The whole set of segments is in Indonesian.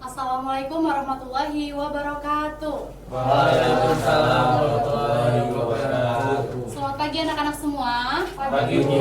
Assalamualaikum warahmatullahi wabarakatuh. Waalaikumsalam warahmatullahi wabarakatuh. Selamat pagi anak-anak semua. Pagi, Bu.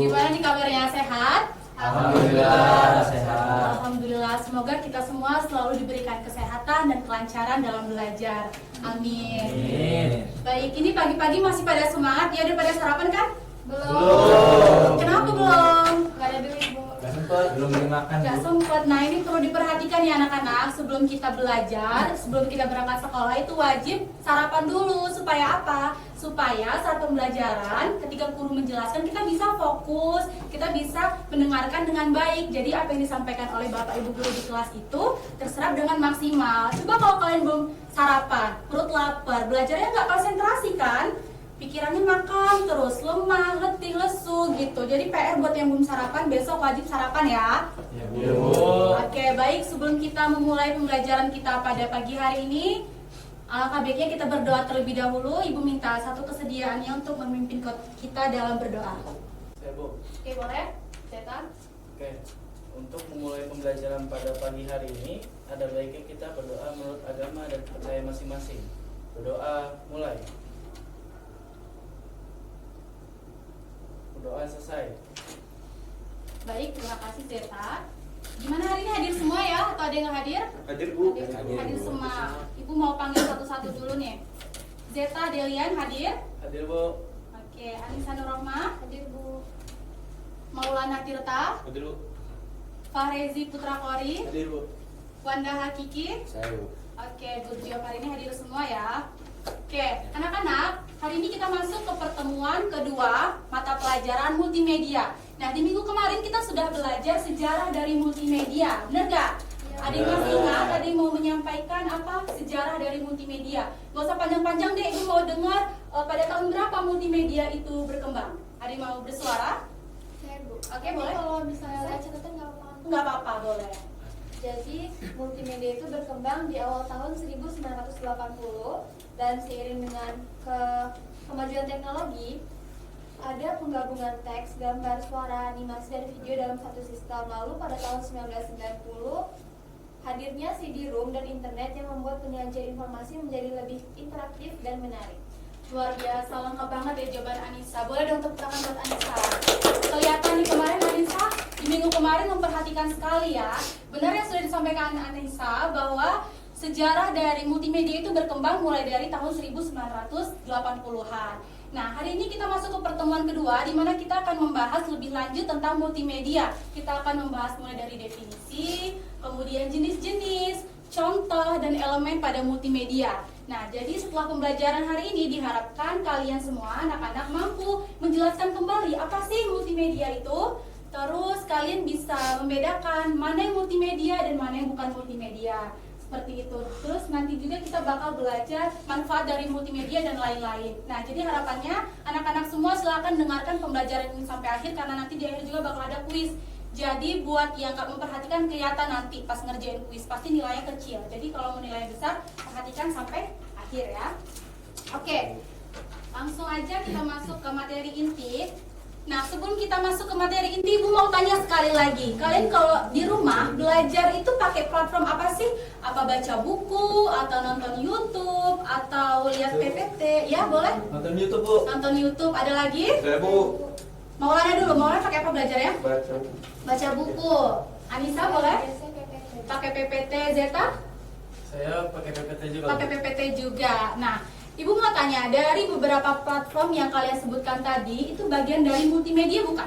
Gimana nih kabarnya, sehat? Alhamdulillah sehat. Alhamdulillah, semoga kita semua selalu diberikan kesehatan dan kelancaran dalam belajar. Amin. Amin. Baik, ini pagi-pagi masih pada semangat ya, udah pada sarapan kan? Belum. Kenapa belum? Gak ada duit, Bu. Gak sempet, belum dimakan. Gak sempat. Nah, ini perlu diperhatikan ya anak-anak. Sebelum kita belajar, sebelum kita berangkat sekolah itu wajib sarapan dulu. Supaya apa? Supaya saat pembelajaran ketika guru menjelaskan kita bisa fokus, kita bisa mendengarkan dengan baik. Jadi apa yang disampaikan oleh Bapak Ibu guru di kelas itu terserap dengan maksimal. Coba kalau kalian belum sarapan, perut lapar, belajarnya nggak konsentrasi kan? Pikirannya makan terus, lemah, letih, lesu gitu. Jadi PR buat yang belum sarapan, besok wajib sarapan ya. Ya, Bu. Oke, baik, sebelum kita memulai pembelajaran kita pada pagi hari ini, alangkah baiknya kita berdoa terlebih dahulu. Ibu minta satu kesediaannya untuk memimpin kita dalam berdoa. Saya, Bu. Oke, boleh? Setan? Oke. Untuk memulai pembelajaran pada pagi hari ini, ada baiknya kita berdoa menurut agama dan percaya masing-masing. Berdoa mulai. Berdoa selesai. Baik, terima kasih Zeta. Gimana hari ini, hadir semua ya? Atau ada yang nggak hadir? Hadir, Bu. Hadir semua. Ibu mau panggil satu-satu dulu nih. Zeta Delian hadir? Hadir, Bu. Oke, Anissa Nurrohmah hadir, Bu. Maulana Tirta, Hadir, Bu. Fahrezi Putra Kori, Hadir, Bu. Wanda Hakiki. Saya, Bu. Oke, good job, hari ini hadir semua ya. Oke, anak-anak, hari ini kita masuk ke pertemuan kedua mata pelajaran multimedia. Nah, di minggu kemarin kita sudah belajar sejarah dari multimedia, bener gak? Ada yang masih ingat, ada yang mau menyampaikan apa sejarah dari multimedia? Gak usah panjang-panjang deh, ibu mau dengar pada tahun berapa multimedia itu berkembang? Ada yang mau bersuara? Saya, Bu. Oke, boleh? Kalau misalnya ada catatan nggak apa-apa. Nggak apa-apa, boleh. Jadi multimedia itu berkembang di awal tahun 1980 dan seiring dengan kemajuan teknologi ada penggabungan teks, gambar, suara, animasi, dan video dalam satu sistem. Lalu pada tahun 1990 hadirnya CD-ROM dan internet yang membuat penyajian informasi menjadi lebih interaktif dan menarik. Luar biasa, lengkap banget ya jawaban Anissa. Boleh dong tepuk tangan buat Anissa. Kelihatan nih kemarin Anissa di minggu kemarin memperhatikan sekali ya. Benar yang sudah disampaikan Anissa bahwa sejarah dari multimedia itu berkembang mulai dari tahun 1980-an. Nah, hari ini kita masuk ke pertemuan kedua di mana kita akan membahas lebih lanjut tentang multimedia. Kita akan membahas mulai dari definisi, kemudian jenis-jenis, contoh, dan elemen pada multimedia. Nah, jadi setelah pembelajaran hari ini diharapkan kalian semua anak-anak mampu menjelaskan kembali apa sih multimedia itu. Terus kalian bisa membedakan mana yang multimedia dan mana yang bukan multimedia. Seperti itu. Terus nanti juga kita bakal belajar manfaat dari multimedia dan lain-lain. Nah, jadi harapannya anak-anak semua silakan dengarkan pembelajaran ini sampai akhir karena nanti di akhir juga bakal ada kuis. Jadi buat yang gak memperhatikan kelihatan nanti pas ngerjain kuis pasti nilainya kecil. Jadi kalau mau nilainya besar perhatikan sampai akhir ya. Oke, langsung aja kita masuk ke materi inti. Nah, sebelum kita masuk ke materi inti, Ibu mau tanya sekali lagi. Kalian kalau di rumah belajar itu pakai platform apa sih? Apa baca buku, atau nonton YouTube, atau lihat PPT? Ya, boleh? Nonton YouTube, Bu. Nonton YouTube. Ada lagi? Saya, Bu. Maulana dulu, Maulana pakai apa belajarnya? Baca. Baca buku. Anissa boleh? Biasanya PPT. Pakai PPT. Zeta? Saya pakai PPT juga. Pakai PPT juga. Nah, Ibu mau tanya, dari beberapa platform yang kalian sebutkan tadi, itu bagian dari multimedia bukan?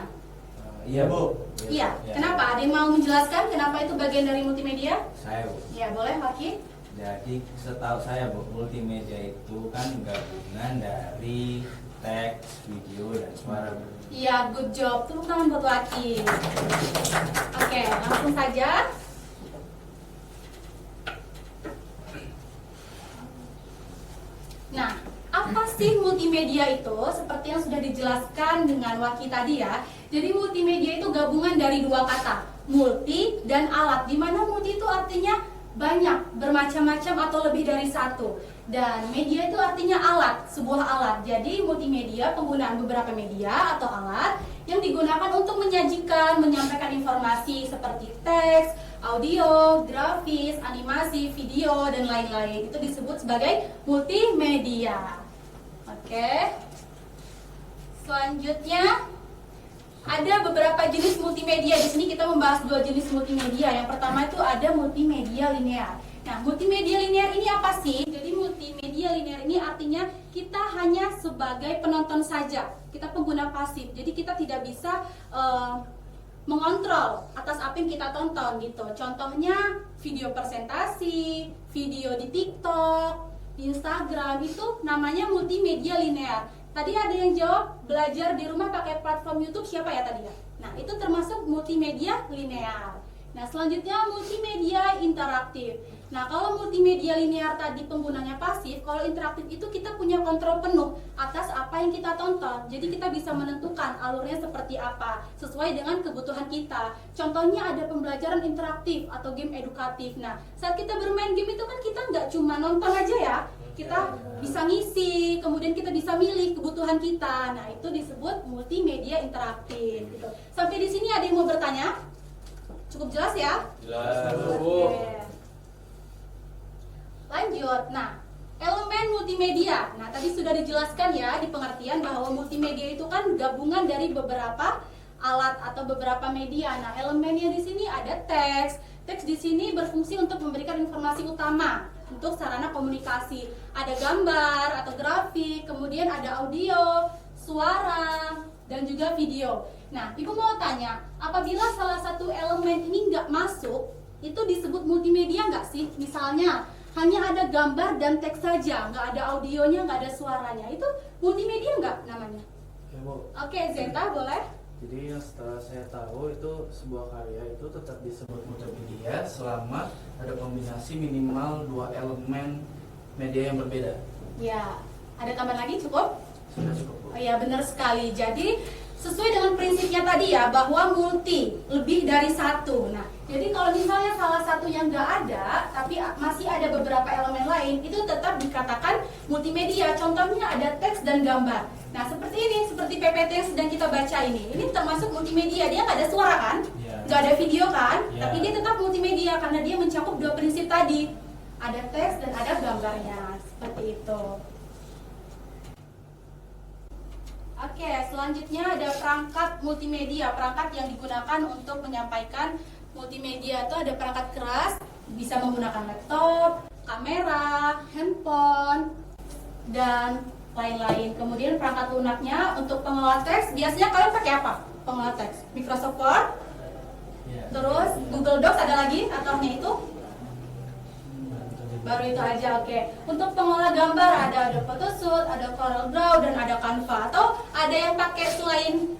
Iya, Bu. Iya. Kenapa? Ada yang mau menjelaskan kenapa itu bagian dari multimedia? Saya, Bu. Ya, boleh, Haki. Jadi setahu saya, Bu, multimedia itu kan gabungan dari teks, video, dan suara, Bu. Iya, good job. Tepuk tangan buat Haki. Oke, langsung saja. Nah, apa sih multimedia itu? Seperti yang sudah dijelaskan dengan Waki tadi ya. Jadi multimedia itu gabungan dari dua kata, multi dan alat. Di mana multi itu artinya banyak, bermacam-macam atau lebih dari satu. Dan media itu artinya alat, sebuah alat. Jadi multimedia penggunaan beberapa media atau alat yang digunakan untuk menyajikan, menyampaikan informasi seperti teks, audio, grafis, animasi, video, dan lain-lain. Itu disebut sebagai multimedia. Oke. Selanjutnya ada beberapa jenis multimedia. Di sini kita membahas dua jenis multimedia. Yang pertama itu ada multimedia linear. Nah, multimedia linear ini apa sih? Jadi multimedia linear ini artinya kita hanya sebagai penonton saja. Kita pengguna pasif. Jadi kita tidak bisa mengontrol atas apa yang kita tonton gitu. Contohnya video presentasi, video di TikTok, di Instagram, itu namanya multimedia linear. Tadi ada yang jawab belajar di rumah pakai platform YouTube, siapa ya tadi ya? Nah, itu termasuk multimedia linear. Nah, selanjutnya multimedia interaktif. Nah, kalau multimedia linear tadi penggunanya pasif, kalau interaktif itu kita punya kontrol penuh atas apa yang kita tonton. Jadi kita bisa menentukan alurnya seperti apa, sesuai dengan kebutuhan kita. Contohnya ada pembelajaran interaktif atau game edukatif. Nah, saat kita bermain game itu kan kita nggak cuma nonton aja ya. Kita bisa ngisi, kemudian kita bisa milih kebutuhan kita. Nah, itu disebut multimedia interaktif gitu. Sampai di sini ada yang mau bertanya? Cukup jelas ya? Jelas. Oke. Lanjut. Nah, elemen multimedia. Nah, tadi sudah dijelaskan ya di pengertian bahwa multimedia itu kan gabungan dari beberapa alat atau beberapa media. Nah, elemennya di sini ada teks. Teks di sini berfungsi untuk memberikan informasi utama untuk sarana komunikasi. Ada gambar atau grafik, kemudian ada audio, suara, dan juga video. Nah, Ibu mau tanya, apabila salah satu elemen ini nggak masuk, itu disebut multimedia nggak sih? Misalnya, hanya ada gambar dan teks saja, nggak ada audionya, nggak ada suaranya. Itu multimedia nggak namanya? Ya, Bu. Oke, Zenta boleh? Jadi yang setelah saya tahu itu sebuah karya itu tetap disebut multimedia selama ada kombinasi minimal dua elemen media yang berbeda. Ya, ada tambahan lagi cukup? Sudah cukup, Bu. Oh iya, benar sekali. Jadi sesuai dengan prinsipnya tadi ya, bahwa multi, lebih dari satu. Nah, jadi kalau misalnya salah satu yang nggak ada, tapi masih ada beberapa elemen lain, itu tetap dikatakan multimedia. Contohnya ada teks dan gambar. Nah, seperti ini, seperti PPT yang sedang kita baca ini. Ini termasuk multimedia. Dia nggak ada suara kan? Ya. Nggak ada video kan? Ya. Tapi dia tetap multimedia karena dia mencakup dua prinsip tadi. Ada teks dan ada gambarnya. Seperti itu. Oke, selanjutnya ada perangkat multimedia. Perangkat yang digunakan untuk menyampaikan multimedia itu ada perangkat keras, bisa menggunakan laptop, kamera, handphone, dan lain-lain. Kemudian perangkat lunaknya untuk pengelola teks, biasanya kalian pakai apa? Pengelola teks, Microsoft Word, Ya. terus Google Docs, ada lagi ataunya itu? Baru itu aja, oke. Untuk pengolah gambar ada Photoshop, ada Corel Draw, dan ada Canva. Atau ada yang pakai selain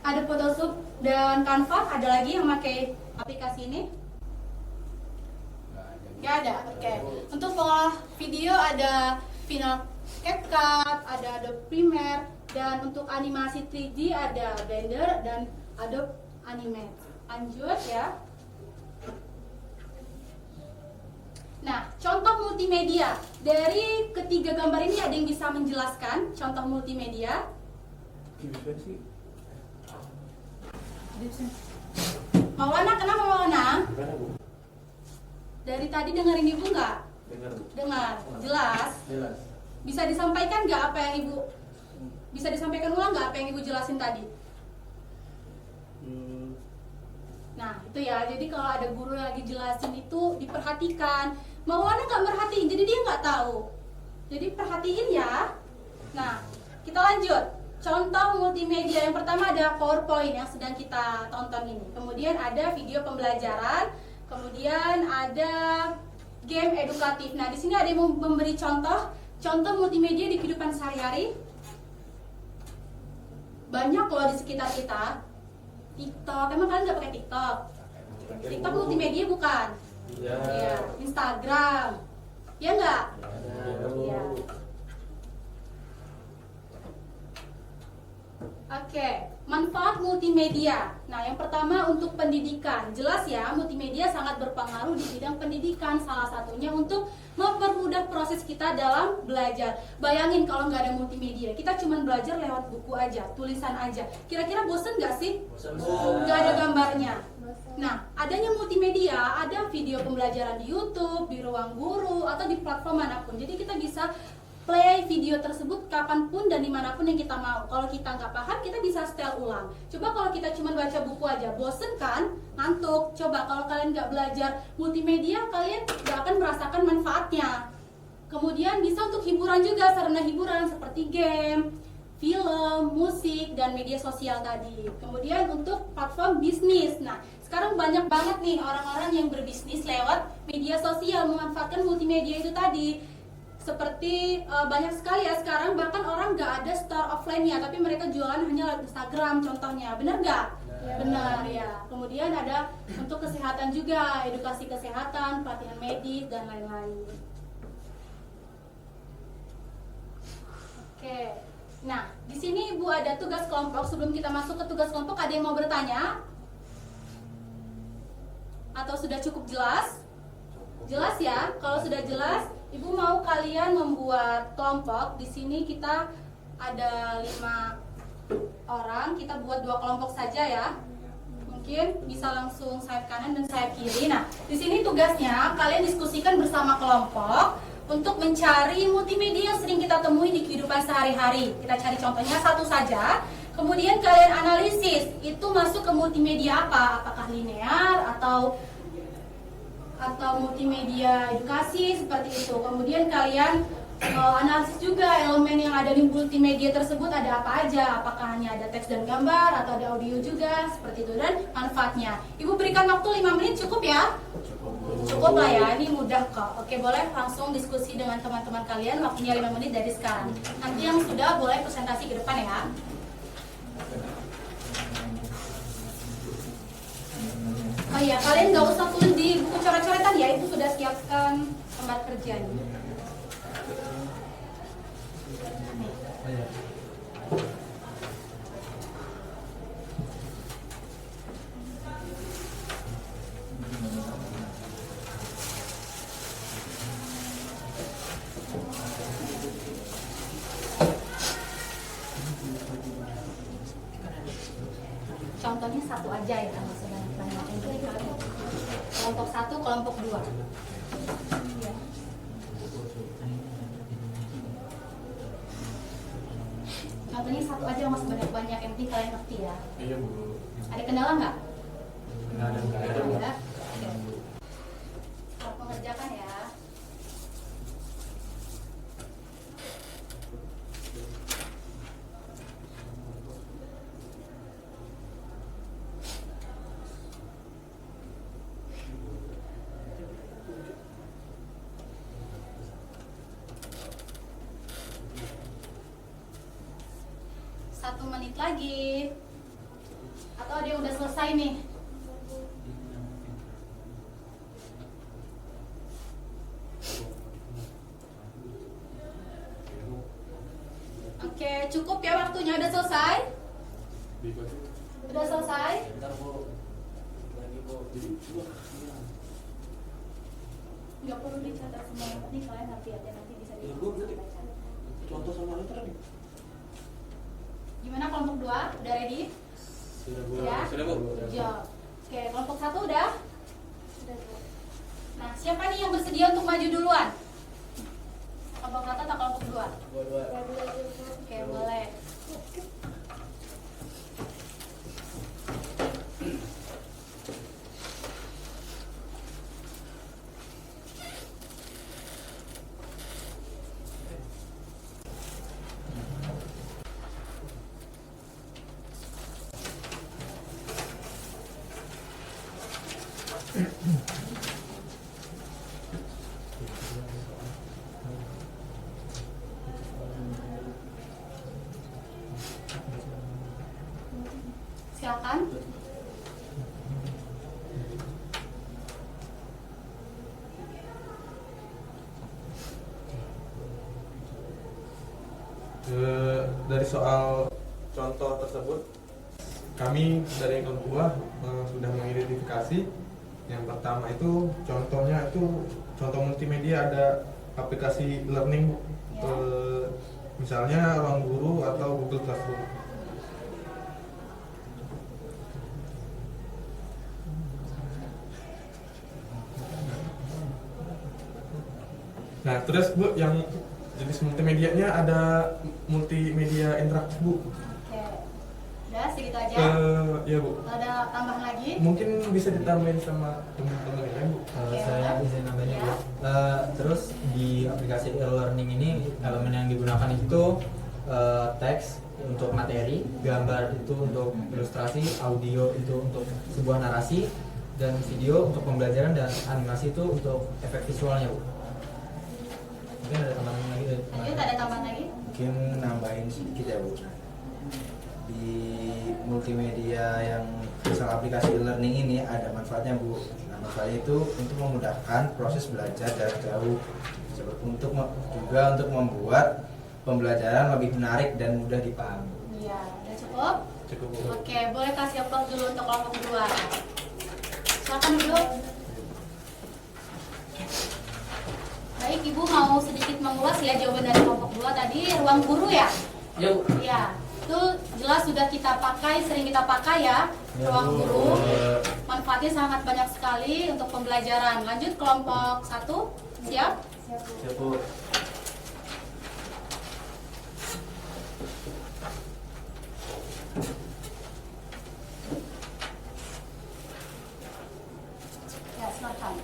ada Photoshop dan Canva, ada lagi yang pakai aplikasi ini? Nggak ada, oke. Untuk pengolah video ada Final CapCut, ada Adobe Premiere, dan untuk animasi 3D ada Blender dan Adobe Animate. Lanjut ya. Nah, contoh multimedia. Dari ketiga gambar ini ada yang bisa menjelaskan contoh multimedia? Maulana, kenapa Maulana? Dari tadi dengerin Ibu nggak? Dengar, Bu. Dengar, jelas. Jelas. Bisa disampaikan nggak apa yang Ibu? Bisa disampaikan ulang nggak apa yang Ibu jelasin tadi? Nah, itu ya. Jadi kalau ada guru yang lagi jelasin itu diperhatikan. Maulana nggak merhatiin, jadi dia nggak tahu. Jadi perhatiin ya. Nah, kita lanjut. Contoh multimedia yang pertama ada PowerPoint yang sedang kita tonton ini. Kemudian ada video pembelajaran. Kemudian ada game edukatif. Nah, di sini ada yang memberi contoh multimedia di kehidupan sehari-hari. Banyak loh di sekitar kita. TikTok, emang kalian nggak pakai TikTok? TikTok multimedia bukan? Ya. Iya, Instagram. Ya nggak? Iya. Oke, manfaat multimedia. Nah, yang pertama untuk pendidikan. Jelas ya, multimedia sangat berpengaruh di bidang pendidikan. diaplikasikan salah satunya untuk mempermudah proses kita dalam belajar. Bayangin kalau nggak ada multimedia, kita cuma belajar lewat buku aja, tulisan aja. Kira-kira bosen nggak sih? Nggak ada gambarnya. Nah, adanya multimedia, ada video pembelajaran di YouTube, di ruang guru, atau di platform manapun. Jadi kita bisa play video tersebut kapanpun dan dimanapun yang kita mau. Kalau kita nggak paham, kita bisa setel ulang. Coba kalau kita cuma baca buku aja, bosen kan? Ngantuk. Coba kalau kalian nggak belajar multimedia, kalian nggak akan merasakan manfaatnya. Kemudian bisa untuk hiburan juga, sarana hiburan seperti game, film, musik, dan media sosial tadi. Kemudian untuk platform bisnis. Nah, sekarang banyak banget nih orang-orang yang berbisnis lewat media sosial memanfaatkan multimedia itu tadi. Seperti banyak sekali ya sekarang, bahkan orang nggak ada store offline-nya, tapi mereka jualan hanya lewat Instagram contohnya. Benar nggak? Ya. Benar ya. Kemudian ada untuk kesehatan juga, edukasi kesehatan, pelatihan medis, dan lain-lain. Oke. Nah, di sini Ibu ada tugas kelompok. Sebelum kita masuk ke tugas kelompok, ada yang mau bertanya? Atau sudah cukup jelas? Jelas ya? Kalau sudah jelas, Ibu mau kalian membuat kelompok. Di sini kita ada 5 orang, kita buat 2 kelompok saja ya. Mungkin bisa langsung sayap kanan dan sayap kiri. Nah, di sini tugasnya kalian diskusikan bersama kelompok untuk mencari multimedia yang sering kita temui di kehidupan sehari-hari. Kita cari contohnya satu saja. Kemudian kalian analisis, itu masuk ke multimedia apa? Apakah linear atau multimedia edukasi seperti itu. Kemudian kalian analisis juga elemen yang ada di multimedia tersebut ada apa aja. Apakah hanya ada teks dan gambar atau ada audio juga seperti itu, dan manfaatnya. Ibu berikan waktu 5 menit cukup ya? Cukup lah ya, ini mudah kok. Oke, boleh langsung diskusi dengan teman-teman kalian. Waktunya 5 menit dari sekarang. Nanti yang sudah boleh presentasi ke depan ya. Oh iya, kalian nggak usah tulis di buku coret-coretan ya, Ibu sudah siapkan tempat kerjanya. Contohnya satu aja ya, kalau sebanyak-banyak. Kelompok 1, kelompok 2. Ya. Contohnya satu aja, nggak sebanyak-banyak, yang penting kalian ngerti ya. Iya Bu. Ada kendala nggak? Nggak ada. Ada. Oke. Selamat mengerjakan ya. Satu menit lagi. Atau ada yang udah selesai nih? Oke, cukup ya waktunya, udah selesai? Udah selesai? Nggak perlu dicatat semua, yang penting kalian ngerti aja, nanti bisa dibaca. Contoh sama letter nih. Gimana kelompok 2? Udah ready? Ya? Sudah Bu. Job. Oke, kelompok 1 udah? Sudah, Bu. Nah, siapa nih yang bersedia untuk maju duluan? Kelompok 1 atau kelompok 2? Dua. Oke, boleh. Silakan. Dari soal contoh tersebut, kami dari kelompok 2 sudah mengidentifikasi Yang pertama itu contohnya itu contoh multimedia ada aplikasi learning, Bu. Ya. Misalnya Ruang Guru atau Google Classroom. Nah, terus Bu, yang jenis multimedianya ada multimedia interaktif, Bu. Oke. Udah segitu aja. Ya, Bu. Ada tambahan lagi? Mungkin bisa ditambahin sama teman-teman yang lain, Bu. Saya izin nambahin Ya. Bu. Terus di aplikasi e-learning ini elemen yang digunakan itu teks untuk materi, gambar itu untuk ilustrasi, audio itu untuk sebuah narasi, dan video untuk pembelajaran, dan animasi itu untuk efek visualnya, Bu. Mungkin ada tambahan lagi dari Lanjut, ada tambahan lagi? Mungkin nambahin sedikit ya Bu. Di multimedia yang misal aplikasi e-learning ini ada manfaatnya Bu. Nah, manfaatnya itu untuk memudahkan proses belajar jarak jauh, juga untuk membuat pembelajaran lebih menarik dan mudah dipahami. Iya, udah cukup? Cukup, Bu. Oke, boleh kasih aplaus dulu untuk kelompok kedua. Silakan duduk. Baik, Ibu mau sedikit mengulas ya jawaban dari kelompok 2 tadi, ruang guru ya? Ya, Bu. Iya, itu jelas sudah kita pakai, sering kita pakai ya, ruang guru. Manfaatnya sangat banyak sekali untuk pembelajaran. Lanjut kelompok 1, siap? Ya, Bu. Ya, silakan.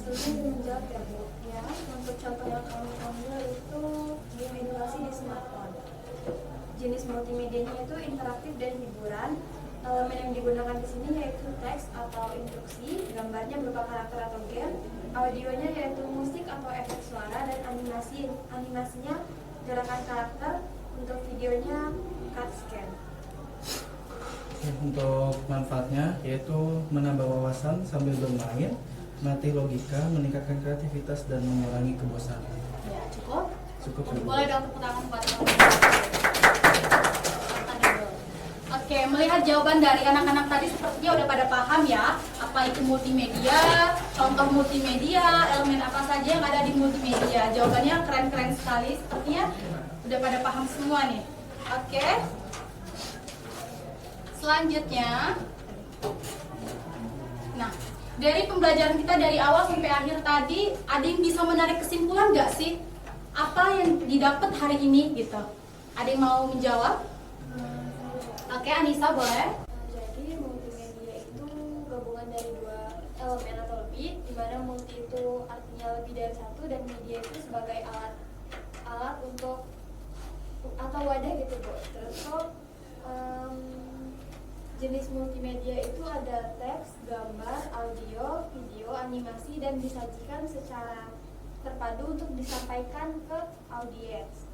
Sebelumnya menjawab ya Bu. Ya, untuk contoh yang kami ambil itu game edukasi di smartphone. Jenis multimedianya itu interaktif dan hiburan. Elemen yang digunakan di sini yaitu teks atau instruksi, gambarnya berupa karakter atau game, audionya yaitu musik atau efek suara, dan animasinya gerakan karakter, untuk videonya cut scan. Untuk manfaatnya yaitu menambah wawasan sambil bermain, melatih logika, meningkatkan kreativitas, dan mengurangi kebosanan. Ya, cukup? Cukup, Bu. Boleh dong tepuk tangan buat teman-teman. Oke, melihat jawaban dari anak-anak tadi sepertinya udah pada paham ya apa itu multimedia, contoh multimedia, elemen apa saja yang ada di multimedia. Jawabannya keren-keren sekali, sepertinya udah pada paham semua nih. Oke. Selanjutnya, nah dari pembelajaran kita dari awal sampai akhir tadi, ada yang bisa menarik kesimpulan nggak sih? Apa yang didapat hari ini gitu? Ada yang mau menjawab? Oke, Anissa boleh. Jadi multimedia itu gabungan dari dua elemen atau lebih, di mana multi itu artinya lebih dari satu, dan media itu sebagai alat untuk atau wadah gitu Bu. Terus jenis multimedia itu ada teks, gambar, audio, video, animasi, dan disajikan secara terpadu untuk disampaikan ke audiens.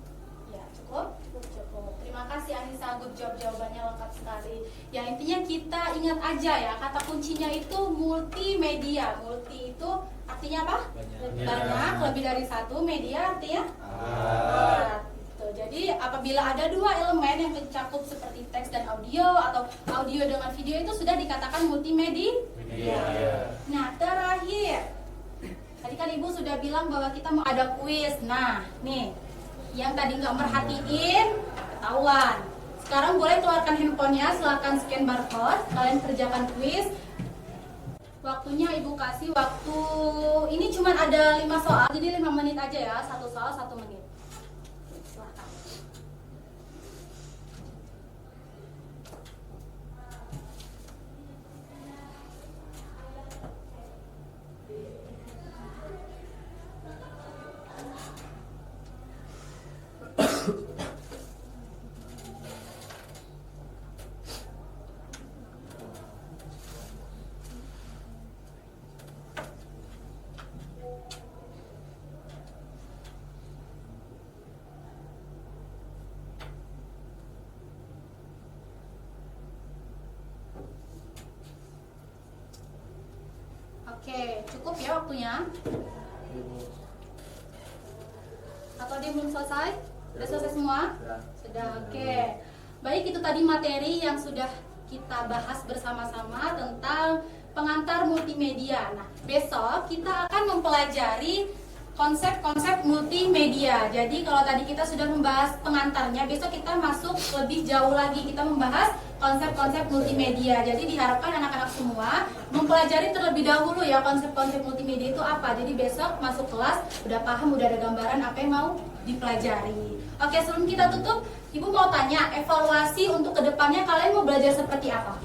Ya, cukup? Cukup. Terima kasih Anissa, good job, jawabannya lengkap sekali. Ya, intinya kita ingat aja ya, kata kuncinya itu multimedia. Multi itu artinya apa? Banyak, lebih dari satu. Media artinya? Alat. Gitu. Jadi apabila ada dua elemen yang mencakup seperti teks dan audio, atau audio dengan video, itu sudah dikatakan multimedia. Nah, terakhir, tadi kan Ibu sudah bilang bahwa kita mau ada kuis. Nah, nih, yang tadi nggak merhatiin, ketahuan. Sekarang boleh keluarkan handphonenya, silakan scan barcode, kalian kerjakan kuis. Waktunya Ibu kasih waktu, ini cuma ada 5 soal, jadi 5 menit aja ya, satu soal 1 menit. Silakan. Oke, cukup ya waktunya? Atau dia belum selesai? Sudah selesai semua? Sudah, oke. Baik, itu tadi materi yang sudah kita bahas bersama-sama tentang pengantar multimedia. Nah, besok kita akan mempelajari konsep-konsep multimedia. Jadi kalau tadi kita sudah membahas pengantarnya, besok kita masuk lebih jauh lagi, kita membahas konsep-konsep multimedia. Jadi diharapkan anak-anak semua mempelajari terlebih dahulu ya konsep-konsep multimedia itu apa. Jadi besok masuk kelas udah paham, udah ada gambaran apa yang mau dipelajari. Oke, sebelum kita tutup, Ibu mau tanya, evaluasi untuk kedepannya kalian mau belajar seperti apa?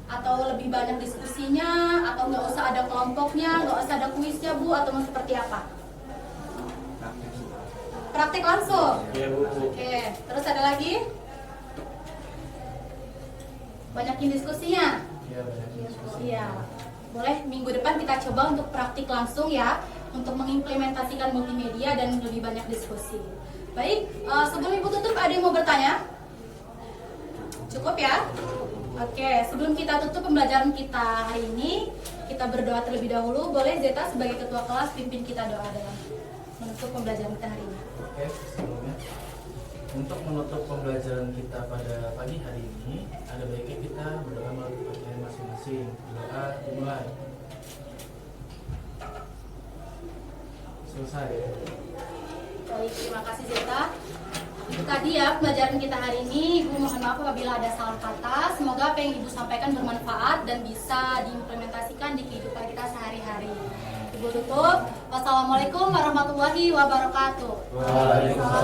Atau lebih banyak diskusinya, atau nggak usah ada kelompoknya, nggak usah ada kuisnya Bu, atau mau seperti apa? Praktik langsung? Iya Bu. Oke, terus ada lagi? Banyakin diskusinya? Iya banyak diskusi. Iya. Boleh minggu depan kita coba untuk praktik langsung ya, untuk mengimplementasikan multimedia dan lebih banyak diskusi. Baik, sebelum Ibu tutup ada yang mau bertanya? Cukup ya? Oke, sebelum kita tutup pembelajaran kita hari ini, kita berdoa terlebih dahulu. Boleh Zeta sebagai ketua kelas pimpin kita doa dalam menutup pembelajaran kita hari ini. Oke, sebelumnya untuk menutup pembelajaran kita pada pagi hari ini, ada baiknya kita berdoa melalui pakaian masing-masing. Doa dimulai. Selesai. Baik, terima kasih Zeta. Itu tadi ya pembelajaran kita hari ini. Ibu mohon maaf apabila ada salah kata. Semoga apa yang Ibu sampaikan bermanfaat dan bisa diimplementasikan di kehidupan kita sehari-hari. Ibu tutup. Wassalamualaikum warahmatullahi wabarakatuh. Waalaikumsalam.